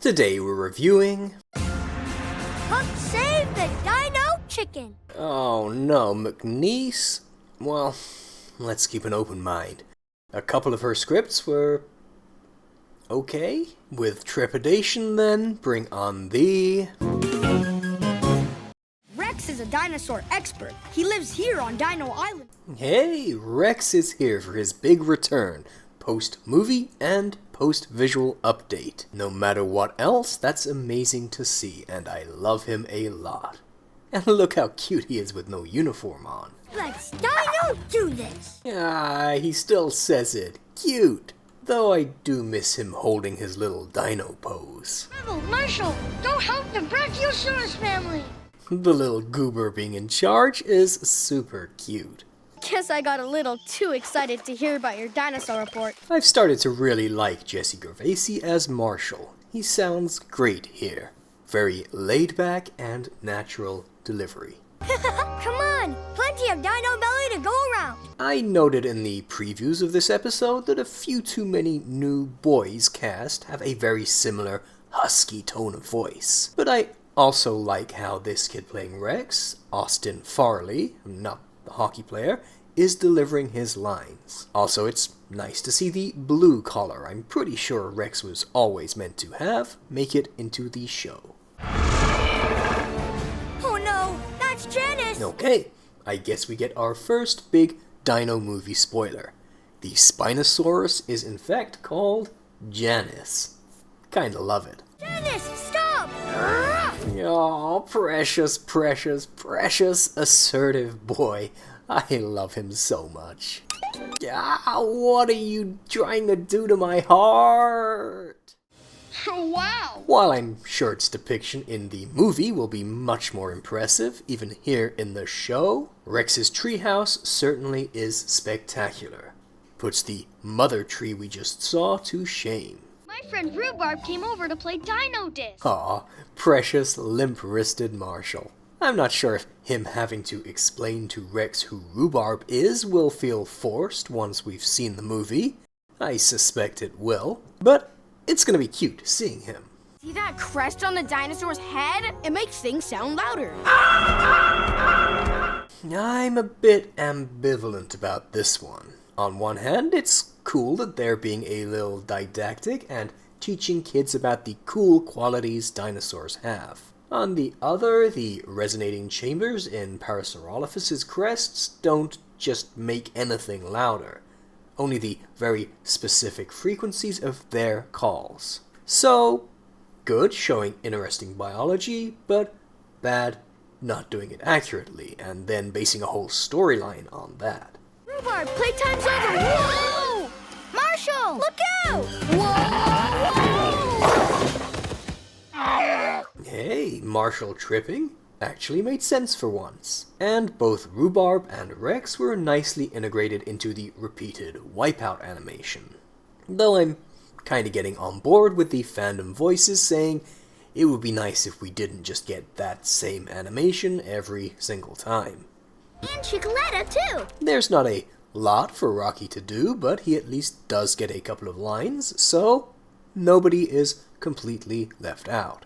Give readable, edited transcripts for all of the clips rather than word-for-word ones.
Today we're reviewing... Pups Save the Dino Chicken! Oh no, McNeese? Well, let's keep an open mind. A couple of her scripts were... okay? With trepidation then, bring on the... Rex is a dinosaur expert. He lives here on Dino Island. Hey, Rex is here for his big return. Post-movie and post-visual update. No matter what else, that's amazing to see, and I love him a lot. And look how cute he is with no uniform on. Let's Dino do this! Ah, he still says it. Cute. Though I do miss him holding his little dino pose. Rebel, Marshall, go help the Brachiosaurus family! The little goober being in charge is super cute. Guess I got a little too excited to hear about your dinosaur report. I've started to really like Jesse Gervaisi as Marshall. He sounds great here. Very laid back and natural delivery. Come on! Plenty of dino belly to go around! I noted in the previews of this episode that a few too many new boys cast have a very similar husky tone of voice. But I also like how this kid playing Rex, Austin Farley, not the hockey player, is delivering his lines. Also, it's nice to see the blue collar I'm pretty sure Rex was always meant to have make it into the show. Oh no, that's Janice! Okay, I guess we get our first big Dino Movie spoiler. The Spinosaurus is in fact called Janice. Kinda love it. Janice, stop! Oh, precious, precious, precious assertive boy. I love him so much. Ah, what are you trying to do to my heart? Wow! While I'm sure its depiction in the movie will be much more impressive, even here in the show, Rex's treehouse certainly is spectacular. Puts the mother tree we just saw to shame. My friend Rhubarb came over to play Dino Disc. Aw, precious limp-wristed Marshall. I'm not sure if him having to explain to Rex who Rhubarb is will feel forced once we've seen the movie. I suspect it will, but it's gonna be cute seeing him. See that crest on the dinosaur's head? It makes things sound louder. I'm a bit ambivalent about this one. On one hand, it's cool that they're being a little didactic and teaching kids about the cool qualities dinosaurs have. On the other, the resonating chambers in Parasaurolophus's crests don't just make anything louder, only the very specific frequencies of their calls. So, good, showing interesting biology, but bad, not doing it accurately, and then basing a whole storyline on that. Rhubarb, playtime's over! Whoa! Marshall, look out! Whoa! Hey, Marshall tripping actually made sense for once. And both Rhubarb and Rex were nicely integrated into the repeated wipeout animation. Though I'm kinda getting on board with the fandom voices saying it would be nice if we didn't just get that same animation every single time. And Chickaletta, too! There's not a lot for Rocky to do, but he at least does get a couple of lines, so nobody is completely left out.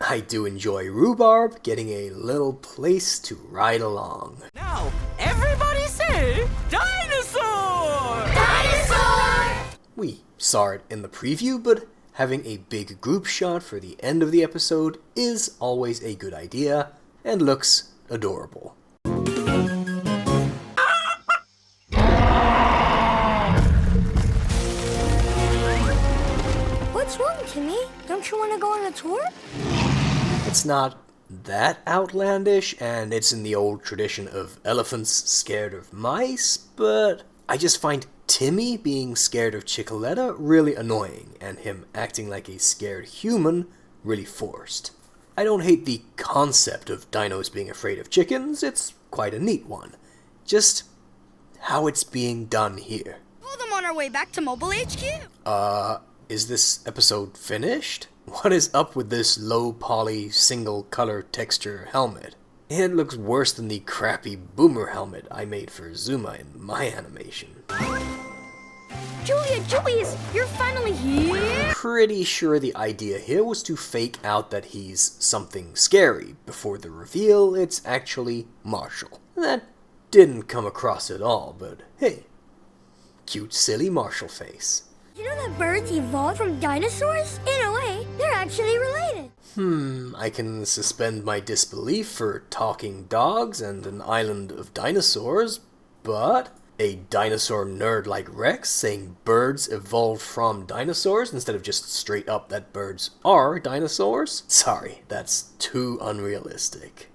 I do enjoy Rhubarb getting a little place to ride along. Now, everybody say, dinosaur! Dinosaur! We saw it in the preview, but having a big group shot for the end of the episode is always a good idea, and looks adorable. What's wrong, Timmy? Don't you want to go on a tour? It's not that outlandish, and it's in the old tradition of elephants scared of mice, but I just find Timmy being scared of Chickaletta really annoying, and him acting like a scared human really forced. I don't hate the concept of dinos being afraid of chickens, it's quite a neat one. Just how it's being done here. Pull them on our way back to Mobile HQ. Is this episode finished? What is up with this low poly single color texture helmet? It looks worse than the crappy boomer helmet I made for Zuma in my animation. Julius, you're finally here? Pretty sure the idea here was to fake out that he's something scary before the reveal it's actually Marshall. That didn't come across at all, but hey, cute silly Marshall face. You know that birds evolved from dinosaurs? In a way, they're actually related. I can suspend my disbelief for talking dogs and an island of dinosaurs, but a dinosaur nerd like Rex saying birds evolved from dinosaurs instead of just straight up that birds are dinosaurs? Sorry, that's too unrealistic.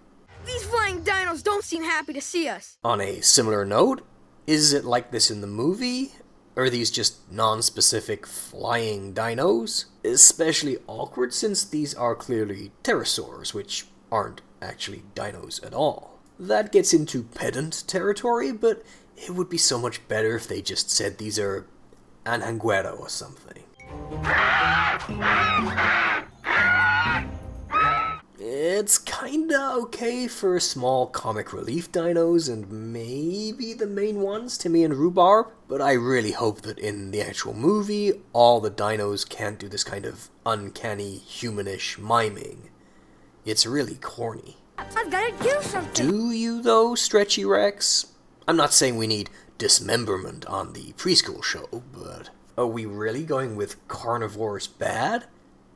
These flying dinos don't seem happy to see us. On a similar note, is it like this in the movie? Are these just non-specific flying dinos? Especially awkward since these are clearly pterosaurs, which aren't actually dinos at all. That gets into pedant territory, but it would be so much better if they just said these are anhanguero or something. It's kinda okay for small comic relief dinos and maybe the main ones, Timmy and Rhubarb, but I really hope that in the actual movie, all the dinos can't do this kind of uncanny, humanish miming. It's really corny. I've gotta do something. Do you though, Stretchy Rex? I'm not saying we need dismemberment on the preschool show, but are we really going with carnivores bad?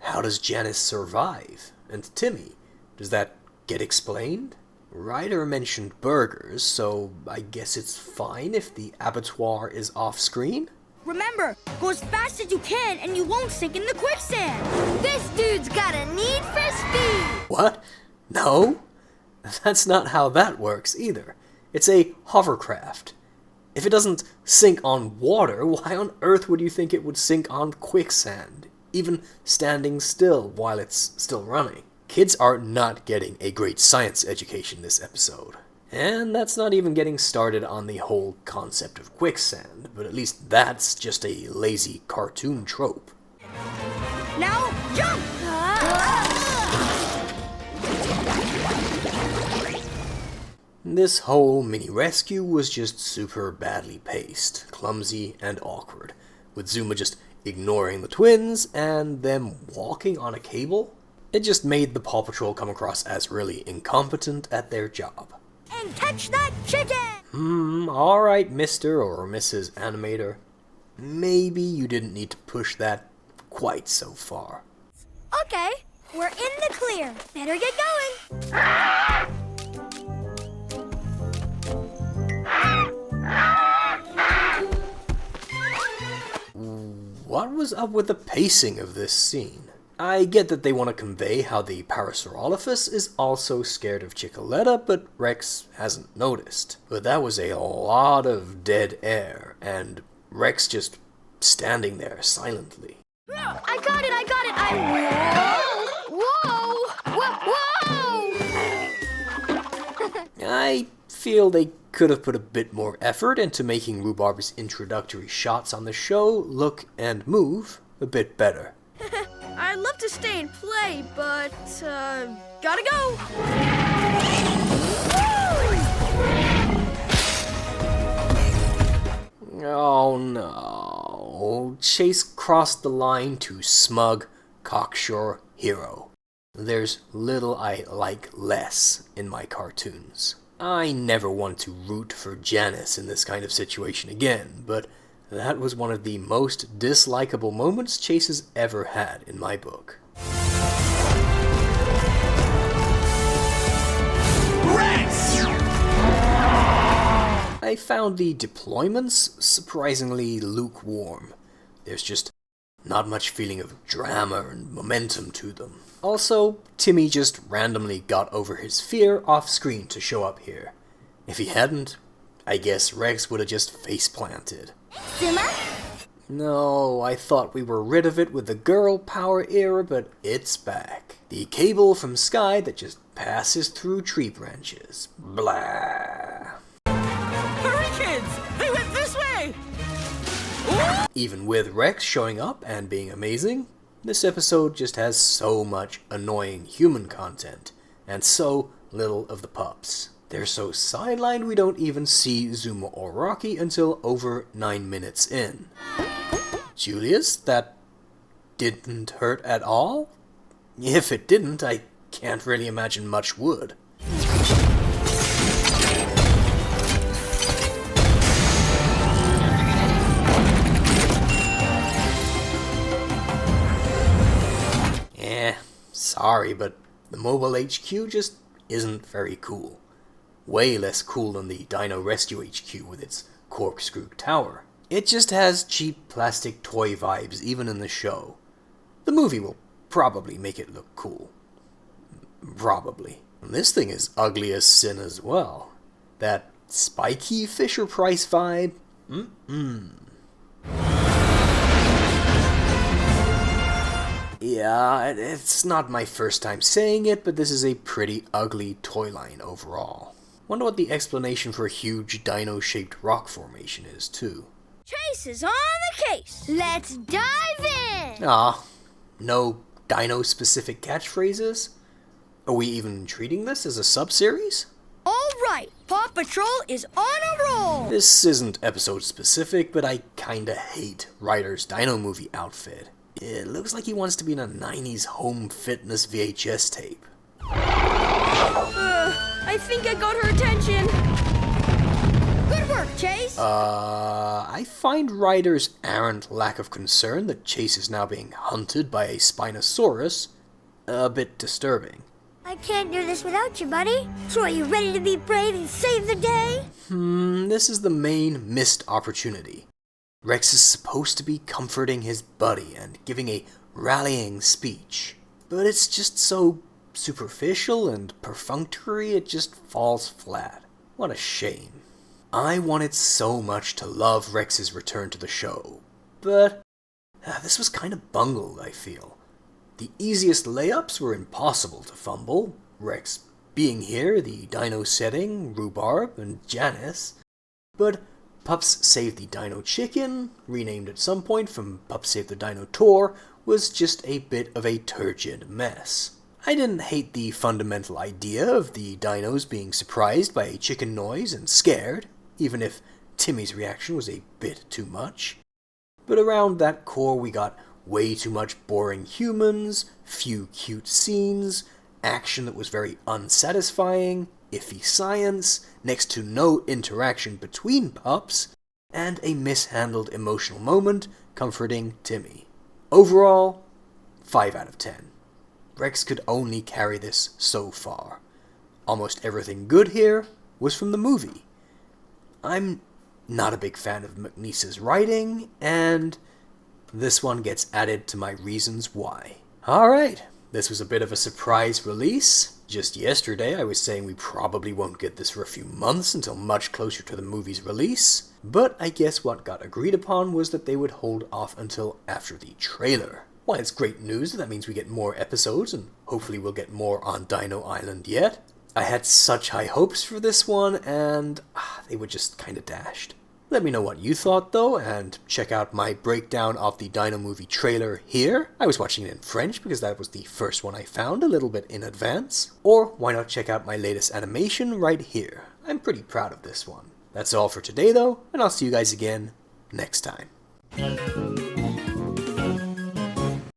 How does Janice survive? And Timmy, does that get explained? Ryder mentioned burgers, so I guess it's fine if the abattoir is off-screen? Remember, go as fast as you can and you won't sink in the quicksand. This dude's got a need for speed. What? No? That's not how that works either. It's a hovercraft. If it doesn't sink on water, why on earth would you think it would sink on quicksand? Even standing still while it's still running. Kids are not getting a great science education this episode. And that's not even getting started on the whole concept of quicksand, but at least that's just a lazy cartoon trope. Now, jump! This whole mini-rescue was just super badly paced, clumsy, and awkward, with Zuma just ignoring the twins and them walking on a cable. It just made the PAW Patrol come across as really incompetent at their job. And catch that chicken! Alright, Mr. or Mrs. Animator. Maybe you didn't need to push that quite so far. Okay, we're in the clear. Better get going. What was up with the pacing of this scene? I get that they want to convey how the Parasaurolophus is also scared of Chickaletta, but Rex hasn't noticed. But that was a lot of dead air, and Rex just standing there silently. I got it! Whoa! I feel they could have put a bit more effort into making Rhubarb's introductory shots on the show look and move a bit better. I'd love to stay and play, but, gotta go. Oh no. Chase crossed the line to smug, cocksure hero. There's little I like less in my cartoons. I never want to root for Janice in this kind of situation again, but that was one of the most dislikable moments Chase has ever had in my book. Rex! I found the deployments surprisingly lukewarm. There's just not much feeling of drama and momentum to them. Also, Timmy just randomly got over his fear off screen to show up here. If he hadn't, I guess Rex would have just face-planted. Zuma? No, I thought we were rid of it with the girl power era, but it's back. The cable from Sky that just passes through tree branches. Blah. Hurry, kids! They went this way! Even with Rex showing up and being amazing, this episode just has so much annoying human content, and so little of the pups. They're so sidelined we don't even see Zuma or Rocky until over 9 minutes in. Julius, that didn't hurt at all? If it didn't, I can't really imagine much would. Sorry, but the mobile HQ just isn't very cool. Way less cool than the Dino Rescue HQ with its corkscrew tower. It just has cheap plastic toy vibes even in the show. The movie will probably make it look cool. Probably. And this thing is ugly as sin as well. That spiky Fisher-Price vibe? Yeah, it's not my first time saying it, but this is a pretty ugly toy line overall. Wonder what the explanation for a huge dino-shaped rock formation is, too. Chase is on the case. Let's dive in. No dino-specific catchphrases? Are we even treating this as a sub-series? All right, Paw Patrol is on a roll. This isn't episode-specific, but I kinda hate Ryder's Dino Movie outfit. It looks like he wants to be in a 90s home fitness VHS tape. I think I got her attention. Good work, Chase. I find Ryder's errant lack of concern that Chase is now being hunted by a Spinosaurus a bit disturbing. I can't do this without you, buddy. So are you ready to be brave and save the day? This is the main missed opportunity. Rex is supposed to be comforting his buddy and giving a rallying speech, but it's just so superficial and perfunctory it just falls flat. What a shame. I wanted so much to love Rex's return to the show, but this was kind of bungled, I feel. The easiest layups were impossible to fumble, Rex being here, the dino setting, Rhubarb, and Janice, but Pups Save the Dino Chicken, renamed at some point from Pups Save the Dino Tour, was just a bit of a turgid mess. I didn't hate the fundamental idea of the dinos being surprised by a chicken noise and scared, even if Timmy's reaction was a bit too much. But around that core we got way too much boring humans, few cute scenes, action that was very unsatisfying, iffy science, next to no interaction between pups, and a mishandled emotional moment comforting Timmy. Overall, 5 out of 10. Rex could only carry this so far. Almost everything good here was from the movie. I'm not a big fan of McNeese's writing, and this one gets added to my reasons why. Alright, this was a bit of a surprise release. Just yesterday I was saying we probably won't get this for a few months until much closer to the movie's release, but I guess what got agreed upon was that they would hold off until after the trailer. While it's great news, that means we get more episodes, and hopefully we'll get more on Dino Island yet. I had such high hopes for this one, and they were just kinda dashed. Let me know what you thought though, and check out my breakdown of the Dino Movie trailer here. I was watching it in French because that was the first one I found a little bit in advance. Or why not check out my latest animation right here. I'm pretty proud of this one. That's all for today though, and I'll see you guys again next time.